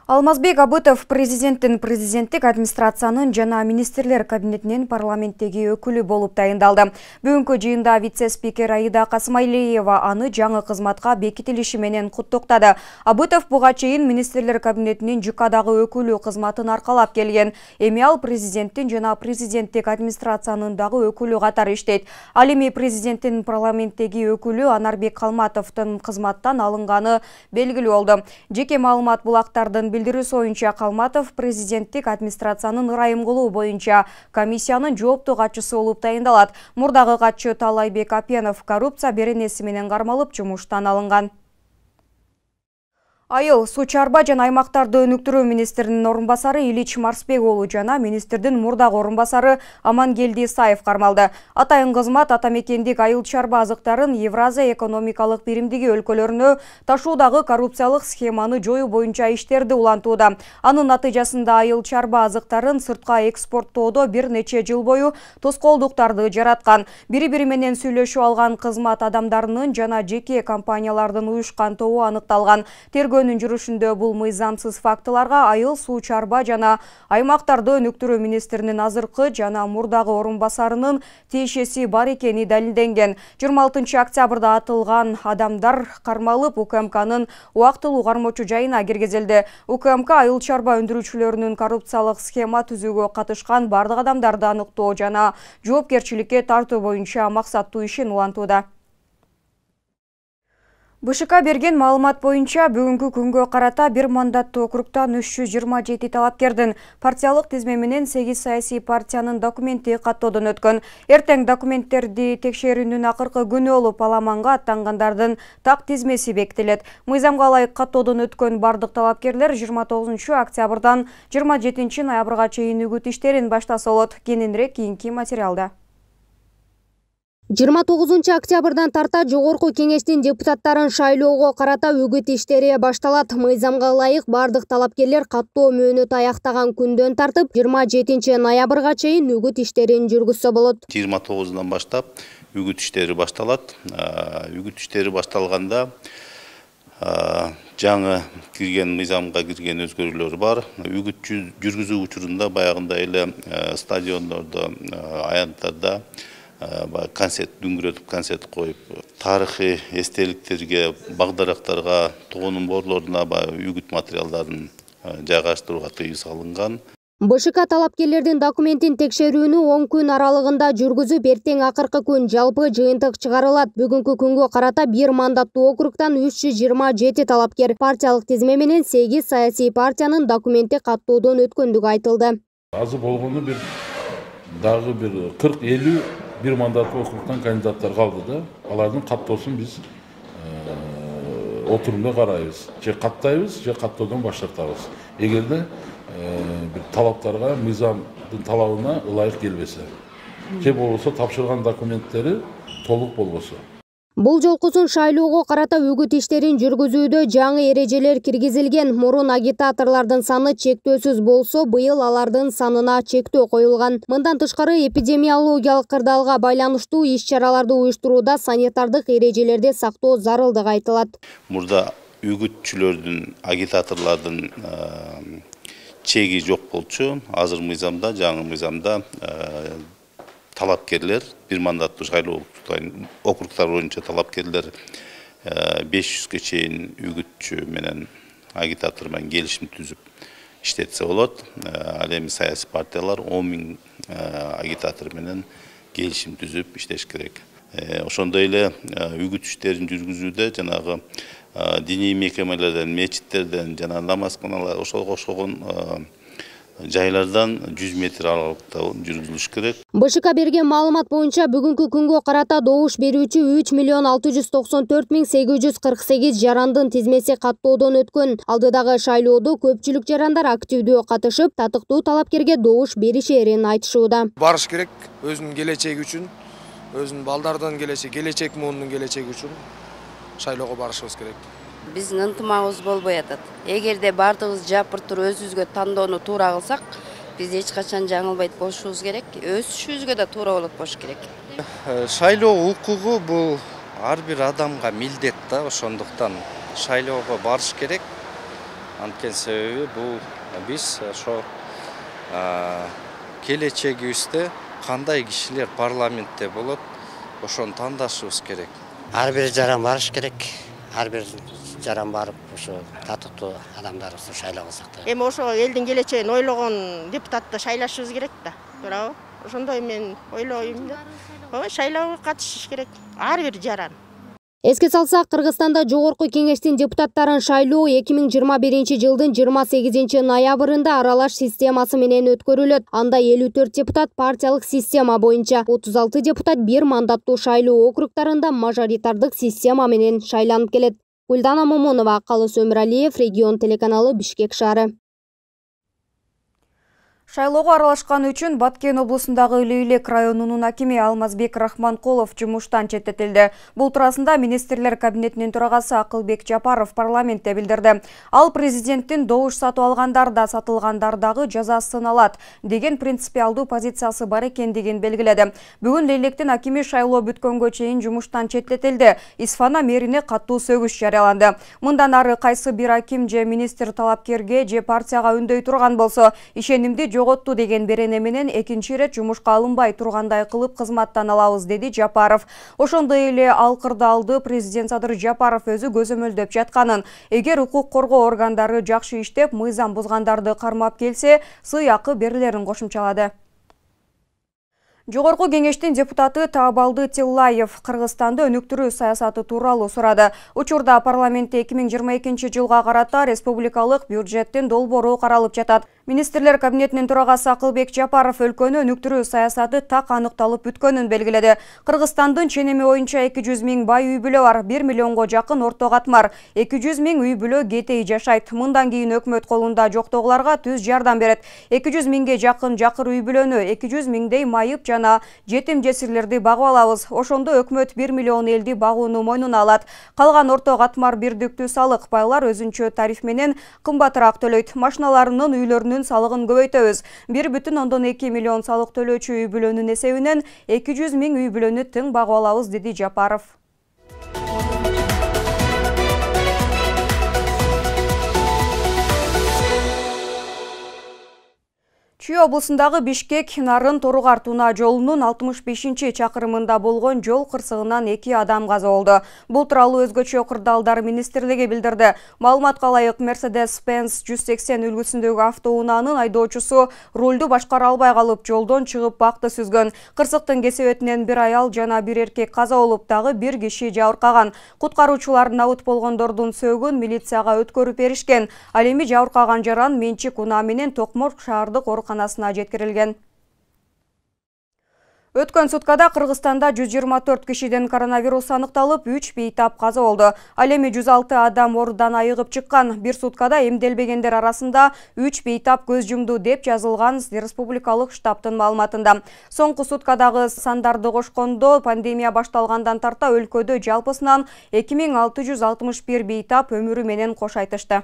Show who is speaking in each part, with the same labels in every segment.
Speaker 1: Алмазбек Абытов президенттик администрациянын жана министрлер кабинетинин парламенттеги өкүлү болуп тайындалды. Бүгүнкү жыйында вице-спикер Аида Касымайлиева аны жаңы кызматка бекитилиши менен куттуктады. Абытов буга чейин министрлер кабинетинин ЖКдагы өкүлү кызматын аркалап келген. Эми ал президенттин жана президенттик администрациянын дагы өкүлү катары иштейт. Ал эми президенттин парламенттеги өкүлү Анарбек Калматовдун кызматтан алынганы белгилүү болду. Жеке маалымат булактардын билдирүүсү боюнча Калматов президенттик администрациянын ырайым кылуу боюнча комиссиянын жооптуу катчысы болуп тайындалат. Мурдагы катчы Талайбек Апенов коррупция беренеси менен кармалып жумуштан алынган. Айыл суу чарба жана аймактарды өнүктүрүү министринин орун басары Илич Марсбек уулу жана министрдин мурдагы орун басары Амангелди Исаев кармалды. Атайын кызмат атамекендик айыл чарба азыктарын Евразия экономикалык биримдиги өлкөлөрүнө ташуудагы коррупциялык схеманы жоюу боюнча иштерди улантууда. Анын натыйжасында айыл чарба азыктарын сыртка экспорттоодо бир нече жыл бою тоскоолдуктарды жараткан. Бири-бири менен сүйлөшүп алган кызмат адамдарынын жана жеке компаниялардын уюшкан тобу аныкталган. Тергөөнүн жүрүшүндө бул мыйзамсыз фактыларга айыл суу чарба жана аймактарды өнүктүрүү министринин азыркы жана мурдагы орун басарынын тиешеси бар экени далилденген. 26 октябрда атылган адамдар кармалып УКМКнын убактылуу кармоочу жайына киргизилди. УКМК айыл чарба өндүрүүчүлөрүнүн коррупциялык схема түзүүгө катышкан бардык адамдарды аныктоо жана жоопкерчиликке тартуу боюнча максаттуу ишин улантууда. БШК берген маалымат боюнча бүгүнкү күнгө карата бир мандаттуу округтан 327 талапкердин партиялык тизме менен 8 саясий партиянын документи каттоодон өткөн. Эртең документтерди текшерүүнүн акыркы күнү болуп, аламанга аттангандардын так тизмеси бекитилет. Мыйзамга ылайык каттоодон өткөн бардык талапкерлер 29 октябрдан 27 ноябрга чейин үгүт иштерин баштаса болот. Кененирээк кийинки материалда.
Speaker 2: 29 октябрдан тарта жогорку кеңештин депутаттарын шайлоого карата үгүт иштери башталат. Мыйзамга ылайык бардык талапкерлер каттоо мөөнөтү аяктаган күндөн тартып 27 ноябрга чейин үгүт иштерин жүргүзсө болот.
Speaker 3: 29-дан баштап үгүт иштери башталат. Үгүт иштери башталганда жаңы кирген мыйзамга кирген өзгөрүүлөр бар. Үгүт жүргүзүү учурунда баягындай эле стадиондордо, аянттарда концерт дүңгүрөтүп концерт коюп, тарыхый эстеликтерге, багдарактарга, тоонун борлоруна үгүт материалдарын жайгаштырууга тыюу салынган.
Speaker 2: БШК талапкерлердин документин текшерүүнү 10 күн аралыгында жүргүзүп, эртең акыркы күн жалпы жыйынтык чыгарылат. Бүгүнкү күнгө карата бир мандаттуу округтан 327 талапкер партиялык тизме менен 8 саясий партиянын документи каттоодон өткөндүгү айтылды.
Speaker 4: Азы болгону дагы бир 40-50 бир мандаттуу округтан кандидаттар калды да. Алардын каттоосун биз отурумда карайбыз. Же каттайбыз, же каттоодон баш тартабыз. Эгерде бир талаптарга, мыйзамдын талабына ылайык келбесе, же болбосо тапшырган документтери толук болбосо.
Speaker 2: Бул жолкусун шайлоого карата үгүт иштерин жүргүзүүдө жаңы эрежелер киргизилген. Мурун агитаторлордун саны чектөөсүз болсо, быйыл алардын санына чектөө коюлган. Мындан тышкары эпидемиологиялык кырдаалга байланыштуу иш-чараларды уюштурууда санитардык эрежелерди сактоо зарылдыгы айтылат.
Speaker 3: Мурда үгүтчүлөрдүн, агитаторлордун чеги жок болчу. Азыр мыйзамда, жаңы мыйзамда талапкерлер, бир мандаттуу шайлоо округтар боюнча талапкерлер 500ге чейин үгүтчү менен агитатор менен келишим түзүп иштетсе болот. Ал эми саясий партиялар 10 000 агитатор менен келишим түзүп иштеш керек. Ошондой эле үгүт иштерин жүргүзүүдө жанагы диний мекемелерден, мечиттерден жана намазканалар ошого окшогон жайлардан 100 метр аралыкта жүргүзүлүш керек.
Speaker 2: БШК берген маалымат боюнча бүгүнкү күнгө карата добуш берүүчү 3 694 848 жарандын тизмеси каттоодон өткөн. Алдыдагы шайлоодо көпчүлүк жарандар активдүү катышып, татыктуу талапкерге добуш беришерин айтышууда.
Speaker 5: Барыш керек өзүнүн келечеги үчүн, өзүнүн балдардын келечек муунун келечеги үчүн шайлоого барышыбыз керек.
Speaker 6: Биздин ынтымагыбыз болбой атат. Эгерде бардыгыбыз жапыр туруп өзүбүзгө тандоону туура кылсак, биз эч качан жаңылбайт болушубуз керек. Өсүшүбүзгө да туура болот болуш керек.
Speaker 7: Шайлоо укугу бул ар бир адамга милдет да, ошондуктан шайлоого барыш керек. Анткени себеби бул биз ошо келечегибизде кандай кишилер парламентте болот, ошону тандашыбыз керек.
Speaker 8: Ар бир жаран барыш керек. Ар бир жаран барып ошо татыктуу адамдарыбызды шайлабасак да.
Speaker 9: Эми ошо элдин келечегин ойлогон депутатты шайлашыбыз керек да. Туурабы? Ошондой мен ойлойм да. Ооба, шайлоого катышыш керек. Ар бир жаран.
Speaker 2: Эске салсак, Кыргызстанда жогорку кеңештин депутаттарын шайлоо 2021 жылдын 28 ноябрында аралаш системасы менен өткөрүлөт. Анда 54 депутат партиялык система боюнча, 36 депутат бир мандаттуу шайлоо округтарында мажоритардык система менен шайланып келет. Гүлдана Момунова, Калыс Өмүралиев, Регион телеканалы, Бишкек шаары.
Speaker 1: Шайлоого аралашкан үчүн Баткен облусундагы Лейлек районунун акими Алмазбек Рахманкулов жумуштан четтетилди. Бул туурасында министрлер кабинетинин төрагасы Акылбек Жапаров парламентте билдирди. Ал президенттин добуш сатып алгандар да сатылгандар дагы жазасын алат деген принципиалдуу позициясы бар экендигин белгиледи. Бүгүн Лейлектин акими шайлоо бүткөнгө чейин жумуштан четтетилди. Исфана мэрине каттуу сөгүш жарыяланды. Мындан ары кайсы бир аким же министр талапкерге же партияга үндөй турган болсо, ишенимди жоготту деген берене менен экинчи ирет жумушка алынбай тургандай кылып кызматтан алабыз, деди Жапаров. Ошондой эле ал кырдаалды президент Садыр Жапаров өзү көзөмөлдөп жатканын, эгер укук коргоо органдары жакшы иштеп, мыйзам бузгандарды кармап келсе, сый акы берилерин кошумчалады. Жогорку кеңештин депутаты Таабалды Тиллаев Кыргызстанды өнүктүрүү саясаты тууралуу сурады. Учурда парламентте 2022 жылга карата республикалык бюджеттин долбоору каралып жатат. Министрлер кабинетинин төрагасы Акылбек Жапаров өлкөнү өнүктүрүү саясаты так аныкталып бүткөнүн белгиледи. Кыргызстандын ченеми боюнча 200 000 бай үй бүлө бар, 1 миллионго жакын орто катмар, 200 000 үй бүлө кетей жашайт. Мындан кийин өкмөт колунда жоктогуларга түз жардам берет. 200 000ге жакын жакыр үй бүлөнү, 200 000дей майып жана жетим жесирлерди багып алабыз. Ошондо өкмөт 1 миллион элди багууну мойнуна алат. Калган орто катмар бирдиктүү салык байлар өзүнчө тариф менен кымбатыраак төлөйт. Машиналарынын, үйлөрүнүн салыгын көбөйтөбүз. 1,2 миллион салык төлөөчү үй бүлөнүн эсебинен 200 000 үй бүлөнү тең багып алабыз, деди Жапаров. Чүй облусундагы Бишкек-Нарын Торугар-Туна жолунун 65-чакырымында болгон жол кырсыгынан 2 адам каза болду. Бул тууралуу өзгөчө кырдаалдар министрлиги билдирди. Маалыматка ылайык, Mercedes-Benz 180 үлгүсүндөгү автоунаанын айдоочусу рулду башкара албай калып, жолдон чыгып бакты сүзгөн. Кырсыктын кесебетинен бир аял жана бир эркек каза болуп, дагы бир киши жабыркаган. Куткаруучулар набыт болгондордун сөөгүн милицияга өткөрүп беришкен. Ал эми жабыркаган жаран менчик унаа менен Токмок шаардык ооруканасына жеткирилген. Өткөн суткада Кыргызстанда 124 кишиден коронавирус аныкталып, 3 бейтап каза болду. Ал эми 106 адам оорудан айыгып чыккан. Бир суткада эмделбегендер арасында 3 бейтап көз жумду деп жазылган республикалык штабтын маалыматында. Соңку суткадагы сандарды кошкондо пандемия башталгандан тарта өлкөдө жалпысынан 2661 бейтап өмүрү менен кош айтышты.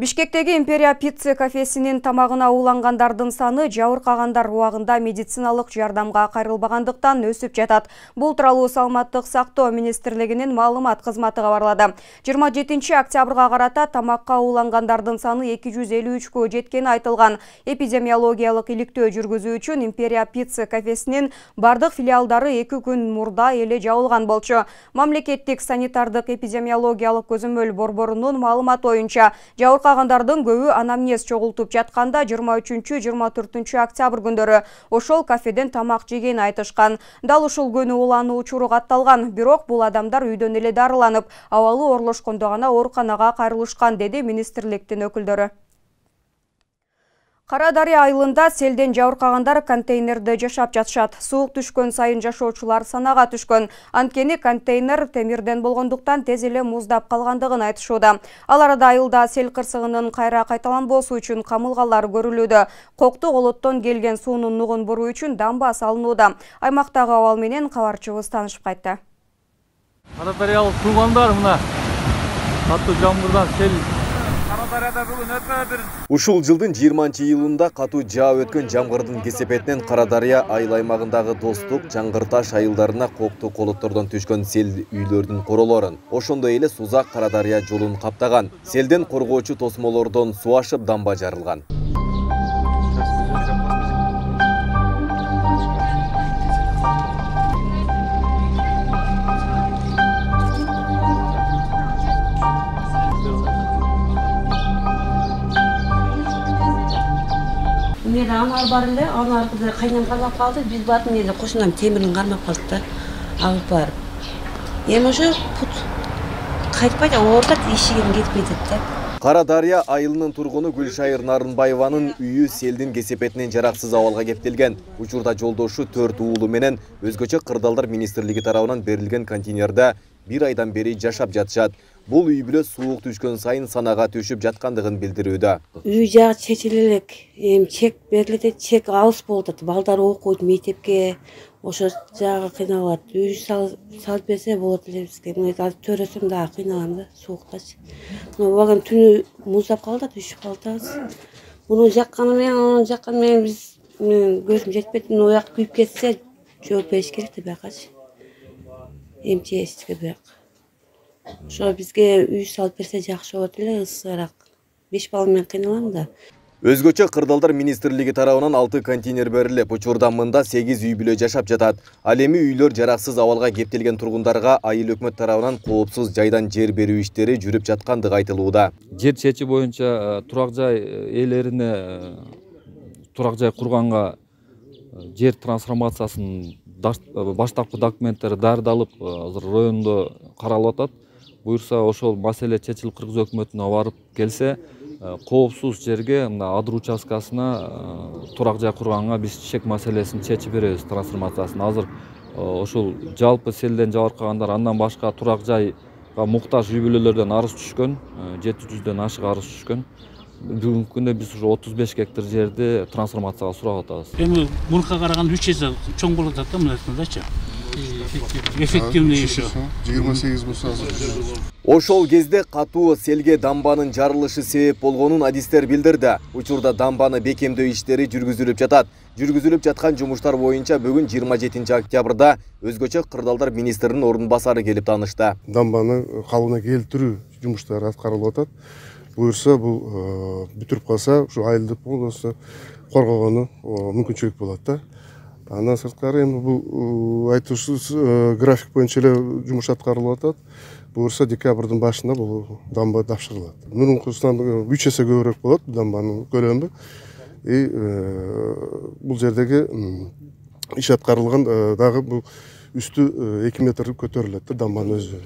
Speaker 1: Бишкектеги Империя Пицца кафесинин тамагына уулангандардын саны жабыркагандар убагында медициналык жардамга кайрылбагандыктан өсүп жатат. Бул тууралуу Саламаттык сактоо министрлигинин маалымат кызматы кабарлады. 27 октябрга карата тамакка уулангандардын саны 253кө жеткени айтылган. Эпидемиологиялык иликтөө жүргүзүү үчүн Империя Пицца кафесинин бардык филиалдары 2 күн мурда эле жабылган болчу. Мамлекеттик санитардык эпидемиологиялык көзөмөл борборунун маалыматы боюнча жабыркагандардын көбү анамнез чогултуп жатканда 23-24 октябрь күндөрү ошол кафеден тамак жеген айтышкан. Дал ушул күнү уулануу учуру катталган, бирок бул адамдар үйдөн эле дарыланып, абалы оорлошкондо гана ооруканага кайрылышкан, деди министрликтин өкүлдөрү. Кара Дарыя айылында селден жабыркагандар контейнерде жашап жатышат. Суук түшкөн сайын жашоочулар санага түшкөн. Анткени контейнер темирден болгондуктан тез эле муздап калгандыгын айтышууда. Ал арада айылда сел кырсыгынын кайра кайталанбоосу үчүн камылгалар көрүлүүдө. Кокту колоттон келген суунун нугун буруу үчүн дамба салынууда. Аймактагы абал менен кабарчыбыз таанышып кайтты.
Speaker 10: Кара Дарыялык туугандар мына катуу жамгырдан сел Ушул жылдын 20-июлунда катуу жаап өткөн жамгырдын кесепетинен Карадария айыл аймагындагы Достук, Чаңгырташ айылдарына коктуу колоттордон түшкөн сел үйлөрдүн королорун, ошондой эле Сузак Карадария жолун каптаган. Селден коргоочу тосмолордон суу ашып дамба жарылган.
Speaker 11: Мен анар бар эле, анар кайнам кармап калды. Биз бардым эле кошунам темирин кармап калды да, алып барып. Эми ошо пут кайтпайт, оордат, ишигин кетпей атат да.
Speaker 10: Карадария айылынын тургуну Гүлшайыр Нарынбаеванын үйү селдин кесепетинен жараксыз абалга кептелген. Учурда жолдошу 4 уулу менен өзгөчө Кырдаалдар министрлиги тарабынан берилген контейнерде 1 айдан бери жашап жатышат. Бул үй бүлө суук түшкөн сайын санага түшүп жаткандыгын билдирүүдө.
Speaker 11: Үй жагы чечиле элек, чек берилет, чек алыс болуп атат. Балдар окуйт мектепке, ошо жагы кыйналат. Үй салып берсе болот эле бизге. Мен азыр төрөсөм да кыйналам да, сууктачы. Багам түнү муздап калды, түшүп калдыбыз. Муну жакканы менен, аны жакканы менен биз көзүм жетпейт. Ояк күйүп кетсе, жооп бериш керек да бакачы. МЧСке бак. Ошо бизге үй салып берсе жакшы болот эле, ысыраак. 5 бала менен кыйналам да.
Speaker 10: Өзгөчө Кырдаалдар министрлиги тарабынан 6 контейнер берилип, учурда мында 8 үй бүлө жашап жатат. Ал эми үйлөр жараксыз абалга кептелген тургундарга айыл өкмөт тарабынан коопсуз жайдан жер берүү иштери жүрүп жаткандыгы айтылууда.
Speaker 12: Жер чечи боюнча турак жай ээлерине турак жай курганга жер трансформациясынын баштапкы документтери даярдалып, азыр райондо каралып атат. Буюрса ошол маселе чечилип Кыргыз өкмөтүнө барып келсе, коопсуз жерге мына адыр участкасына турак жай курганга биз чек маселесин чечип беребиз, трансформациясын. Азыр ошол жалпы селден жабыркагандар, андан башка турак жайга муктаж үй бүлөлөрдөн арыз түшкөн, 700дөн ашык арыз түшкөн. Бүгүнкү күндө биз уже 35 гектар жерди трансформацияга сурап атабыз.
Speaker 13: Эми мурка караганда 3 эсе чоң болуп атат да мындайчы. Эффективный еще.
Speaker 14: 28 болсо азыр.
Speaker 10: Ошол кезде катуу селге дамбанын жарылышы себеп болгонун адистер билдирди. Учурда дамбаны бекемдөө иштери жүргүзүлүп жатат. Жүргүзүлүп жаткан жумуштар боюнча бүгүн 27 октябрда өзгөчө Кырдаалдар министринин орун басары келип таанышты.
Speaker 14: Дамбаны калыбына келтирүү жумуштары аткарылып атат. Буюрса бул бүтүрүп калса, ушу айылды полностью коргогону мүмкүнчүлүк болот да. Андан сырткары эми бул айтышсыз график боюнча эле жумуш аткарылып атат. Буюрса декабрдын башында бул дамба тапшырылат. Мурункусунан 3 эсе көбүрөөк болот дамбанын көлөмү. Бул жердеги иш аткарылган дагы бул үстү 2 метр көтөрүлөт дамбанын өзү.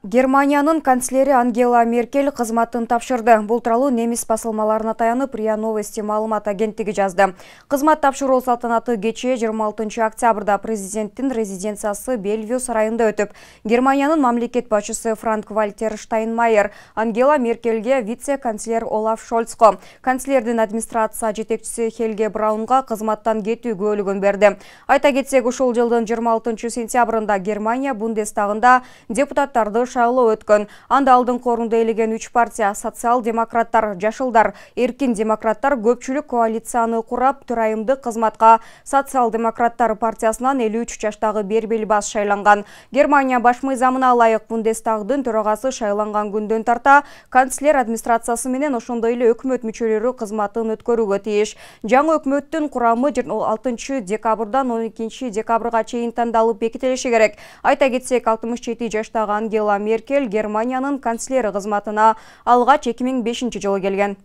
Speaker 1: Германиянын канцлери Ангела Меркель кызматын тапшырды. Бул тууралуу немис басылмаларына таянып РИА Новости маалымат агенттиги жазды. Кызмат тапшыруу салтанаты кечээ 26 октябрда президенттин резиденциясы Бельвью сарайында өтүп, Германиянын мамлекет башчысы Франк-Вальтер Штайнмайер Ангела Меркельге вице-канцлер Олаф Шольцко, канцлердин администрация жетекчиси Хельге Браунга кызматтан кетүү күбөлүгүн берди. Айта кетсек, ушул жылдын 26 сентябрында Германия Бундестагында депутаттарды шайлоо өткөн. Анда алдыңкы орунду ээлеген 3 партия — социал-демократтар, жашылдар, эркин демократтар көпчүлүк коалицияны курап, төрайымдык кызматка социал-демократтар партиясынан 53 жаштагы Бербел Бас шайланган. Германия баш мыйзамына ылайык Бундестагдын төрагасы шайланган күндөн тарта канцлер администрациясы менен ошондой эле өкмөт мүчөлөрү кызматын өткөрүүгө тийиш. Жаңы өкмөттүн курамы 6 декабрдан 12 декабрга чейин тандалып бекитилиши керек. Айта кетсек, 67 жаштагы Ангела Меркель Германиянын канцлери кызматына алгач 2005 жылы келген.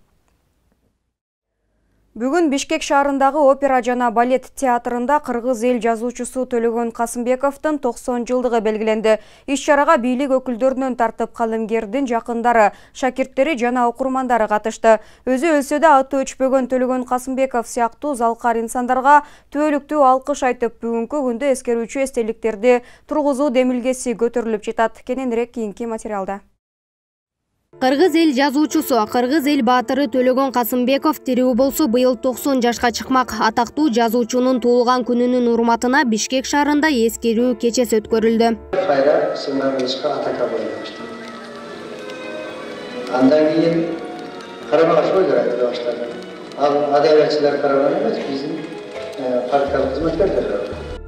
Speaker 1: Бүгүн Бишкек шаарындагы опера жана балет театрында кыргыз эл жазуучусу Төлөгөн Касымбековдун 90 жылдыгы белгиленди. Иш-чарага бийлик өкүлдөрүнөн тартып калымгердин жакындары, шакирттери жана окурмандары катышты. Өзү өлсө да аты өчпөгөн Төлөгөн Касымбеков сыяктуу залкар инсандарга түбөлүктүү алкыш айтып, бүгүнкү күндө эскерүүчү эстеликтерди тургузуу демилгеси көтөрүлүп жатат. Кененирээк кийинки материалда.
Speaker 2: Кыргыз эл жазуучусу, кыргыз эл баатыры Төлөгөн Касымбеков тирүү болсо быйыл 90 жашка чыкмак. Атактуу жазуучунун туулган күнүнүн урматына Бишкек шаарында эскерүү кечеси өткөрүлдү.
Speaker 15: Andan keyin karama karşı aytila başladı. Adaletçiler karavan emas, bizim partiyalык hizmetkarlar.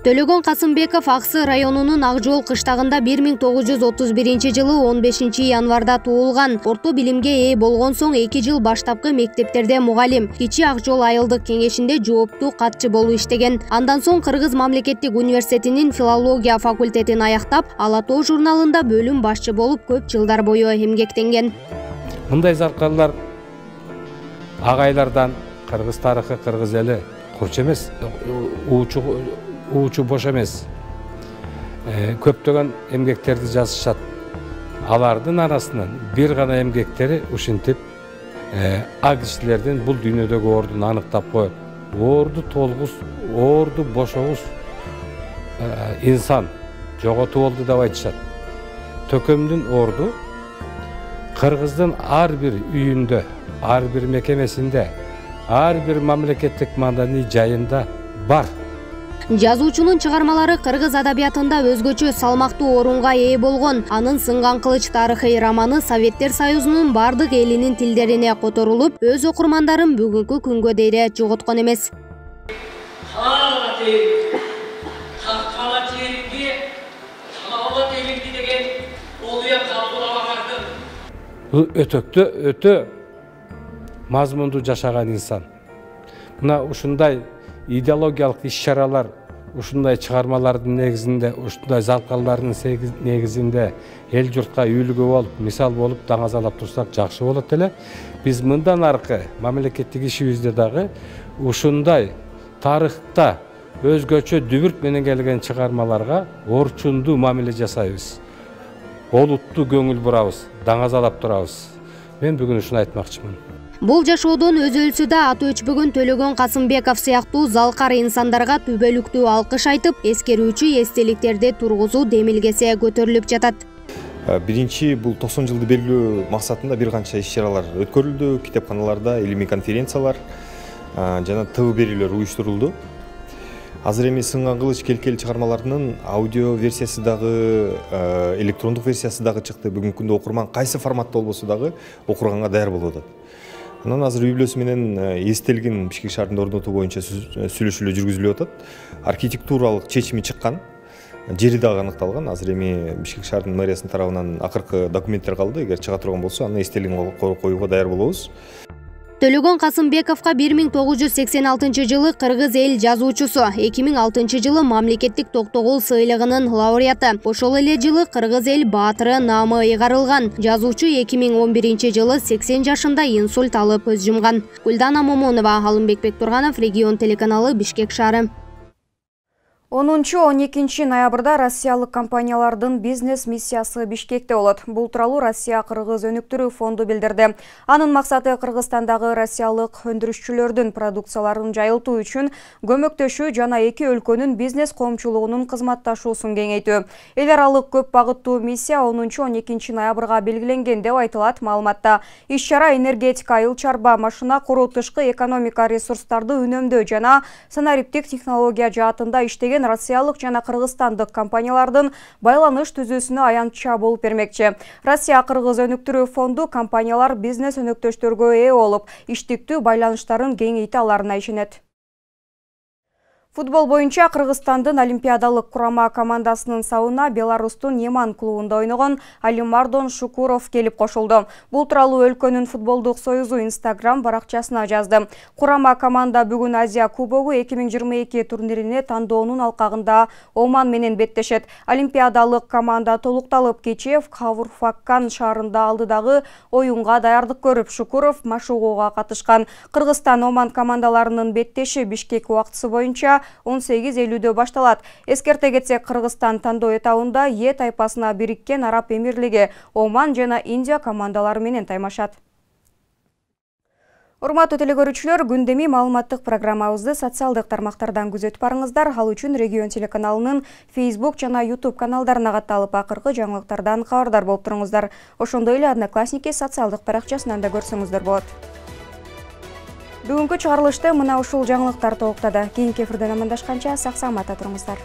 Speaker 2: Төлөгөн Касымбеков Аксы районунун Акжол кыштагында 1931-жылы 15-январда туулган. Орто билимге ээ болгон соң 2 жыл баштапкы мектептерде мугалим, Кичи Акжол айылдык кеңешинде жооптуу катчы болуп иштеген. Андан соң Кыргыз мамлекеттик университетинин филология факультетин аяктап, Ала Тоо журналында бөлүм башчы болуп көп жылдар бою эмгектенген.
Speaker 16: Мындай заркарлар агайлардан Кыргыз тарыхы, Кыргыз эли курч эмес, уучу бош эмес. Көптөгөн эмгектерди жазышат. Алардын арасынан бир гана эмгектери ушинтип ак кишилердин бул дүйнөдөгү ордун аныктап коюп, орду толгус, орду бошогус инсан жоготуп болду деп айтышат. Төкөмдүн орду Кыргыздын ар бир үйүндө, ар бир мекемесинде, ар бир мамлекеттик маданий жайында бар.
Speaker 2: Жазуучунун чыгармалары кыргыз адабиятында өзгөчө салмактуу орунга ээ болгон. Анын Сынган кылыч тарыхый романы Советтер Союзунун бардык элинин тилдерине которулуп, өз окурмандарын бүгүнкү күнгө дейре жоготкон эмес.
Speaker 16: Өтөктө өтө мазмундуу жашаган инсан. Мына ушундай идеологиялык иш-чаралар, ушундай чыгармалардын негизинде, ушундай залкалардын негизинде эл журтка үлгү болуп, мисал болуп даңазалап турсак жакшы болот эле. Биз мындан аркы мамлекеттик ишибизде дагы ушундай тарыхта өзгөчө дүбүрт менен келген чыгармаларга орчундуу мамиле жасайбыз. Олуттуу көңүл бурабыз, даңазалап турабыз. Мен бүгүн ушуну айтмакчымын.
Speaker 2: Бул жашоодон өзүлсү да аты өчпөгөн Төлөгөн Касымбеков сыяктуу залкар инсандарга түбөлүктүү алкыш айтып, эскерүүчү эстеликтерди тургузуу демилгеси көтөрүлүп жатат.
Speaker 17: Биринчи бул 90 жылды белгилөө максатында бир канча иш-чаралар өткөрүлдү, китепканаларда илимий конференциялар жана ТВ берүүлөр уюштурулду. Азыр эми Сынган кылыч келкел чыгармаларынын аудио версиясы дагы, электрондук версиясы дагы чыкты. Бүгүнкү күндө окурман кайсы форматта болбосо дагы окурганга даяр болуп атат. Анан азыр үй бүлөсү менен эстелигин Бишкек шаарында орнотуу боюнча сүйлөшүүлөр жүргүзүлүп атат. Архитектуралык чечими чыккан, жери дагы аныкталган. Азыр эми Бишкек шаарынын мэриясынын тарабынан акыркы документтер калды. Эгер чыга турган болсо, аны эстелигин коюуга даяр болобуз.
Speaker 2: Төлөгөн Касымбековго 1986 жылы Кыргыз эл жазуучусу, 2006 жылы мамлекеттик токтогул сыйлыгынын лауреаты, ошол эле жылы Кыргыз эл баатыры наамы ыйгарылган. Жазуучу 2011 жылы 80 жашында инсульт алып көз жумган. Гүлдана Момонова, Алымбек Бектурганов, Регион телеканалы, Бишкек шаары.
Speaker 1: 10-12 ноябрда россиялык компаниялардын бизнес миссиясы Бишкекте болот. Бул тууралуу Россия Кыргыз өнүктүрүү фонду билдирди. Анын максаты Кыргызстандагы россиялык өндүрүшчүлөрдүн продукцияларын жайылтуу үчүн көмөктөшүү жана эки өлкөнүн бизнес коомчулугунун кызматташуусун кеңейтүү. Эл аралык көп багыттуу миссия 10-12 ноябрга белгиленген деп айтылат маалыматта. Иш-чара энергетика, айыл чарба, машина куруу, тышкы экономика ресурстарды үнөмдөө жана санариптик технология жаатында иштеген россиялык жана кыргызстандык компаниялардын байланыш түзүүсүнө аянтча болуп бермекчи. Россия Кыргыз өнүктүрүү фонду компаниялар бизнес өнөктөштөргө ээ болуп, иштиктүү байланыштарын кеңейте аларына ишенет. Футбол боюнча Кыргызстандын олимпиадалык курама командасынын сабына Беларустун Неман клубунда ойногон Алимардон Шукуров келип кошулду. Бул тууралуу өлкөнүн футболдук союзу Instagram баракчасына жазды. Курама команда бүгүн Азия кубогу 2022 турнирине тандоонун алкагында Оман менен беттешет. Олимпиадалык команда толукталып, кечээ Кавурфаккан шаарында алдыдагы оюнга даярдык көрүп, Шукуров машыгууга катышкан. Кыргызстан Оман командаларынын беттеши Бишкек убактысы боюнча 18:50 башталат. Эскерте кетсек, Кыргызстан тандоо этабында Е тайпасына бириккен Араб Эмирлиги, Оман жана Индия командалары менен таймашат. Урматтуу телекөрүүчүлөр, күндөмий маалыматтык программабызды социалдык тармактардан күзөтүп барыңыздар. Ал үчүн Регион телеканалынын Facebook жана YouTube каналдарына катталып, акыркы жаңылыктардан кабардар болуп туруңуздар. Ошондой эле Одноклассники социалдык баракчасынан да көрсөңүздөр болот. Бүгүнкү чыгарылышты мына ушул жаңылыктар толуктады. Кийинки эфирден амандашканча сак-саламатта туруңуздар.